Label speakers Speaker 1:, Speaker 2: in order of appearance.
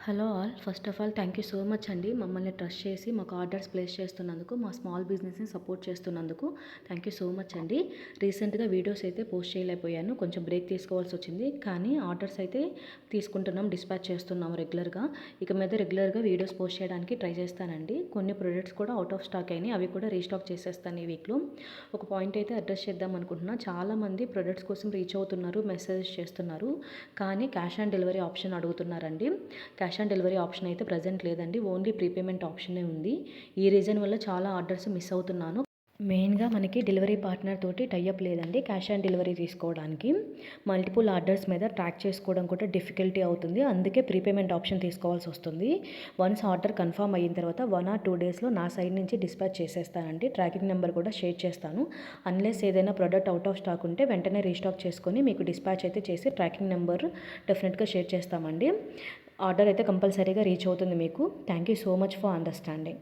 Speaker 1: Hello all. First of all thank you so much అండి మమ్మల్ని trust చేసి మాకు ఆర్డర్స్ ప్లేస్ చేస్తున్నందుకు, మా స్మాల్ బిజినెస్ని సపోర్ట్ చేస్తున్నందుకు థ్యాంక్ యూ సో మచ్ అండి. రీసెంట్గా వీడియోస్ అయితే పోస్ట్ చేయలేకపోయాను, కొంచెం బ్రేక్ తీసుకోవాల్సి వచ్చింది. కానీ ఆర్డర్స్ అయితే తీసుకుంటున్నాం, డిస్పాచ్ చేస్తున్నాము రెగ్యులర్గా. ఇక మీద రెగ్యులర్గా వీడియోస్ పోస్ట్ చేయడానికి ట్రై చేస్తానండి. కొన్ని ప్రొడక్ట్స్ కూడా అవుట్ ఆఫ్ స్టాక్ అయినాయి, అవి కూడా రీస్టాక్ చేసేస్తాను ఈ వీక్లో. ఒక పాయింట్ అయితే అడ్రస్ చేద్దాం అనుకుంటున్నా. చాలామంది ప్రొడక్ట్స్ కోసం రీచ్ అవుతున్నారు, మెసేజ్ చేస్తున్నారు, కానీ క్యాష్ ఆన్ డెలివరీ ఆప్షన్ అడుగుతున్నారండి. క్యాష్ ఆన్ డెలివరీ ఆప్షన్ అయితే ప్రజెంట్ లేదండి, ఓన్లీ ప్రీపేమెంట్ ఆప్షనే ఉంది. ఈ రీజన్ వల్ల చాలా ఆర్డర్స్ మిస్ అవుతున్నాను. మెయిన్గా మనకి డెలివరీ పార్ట్నర్ తోటి టైఅప్ లేదండి క్యాష్ ఆన్ డెలివరీ తీసుకోవడానికి. మల్టిపుల్ ఆర్డర్స్ మీద ట్రాక్ చేసుకోవడం కూడా డిఫికల్టీ అవుతుంది, అందుకే ప్రీపేమెంట్ ఆప్షన్ తీసుకోవాల్సి వస్తుంది. వన్స్ ఆర్డర్ కన్ఫర్మ్ అయిన తర్వాత 1 or 2 డేస్లో నా సైడ్ నుంచి డిస్పాచ్ చేసేస్తానండి. ట్రాకింగ్ నెంబర్ కూడా షేర్ చేస్తాను. అన్లెస్ ఏదైనా ప్రోడక్ట్ అవుట్ ఆఫ్ స్టాక్ ఉంటే వెంటనే రీస్టాక్ చేసుకొని మీకు డిస్పాచ్ అయితే చేసి ట్రాకింగ్ నెంబర్ డెఫినెట్గా షేర్ చేస్తామండి. ఆర్డర్ అయితే కంపల్సరీగా రీచ్ అవుతుంది మీకు. Thank you so much for understanding.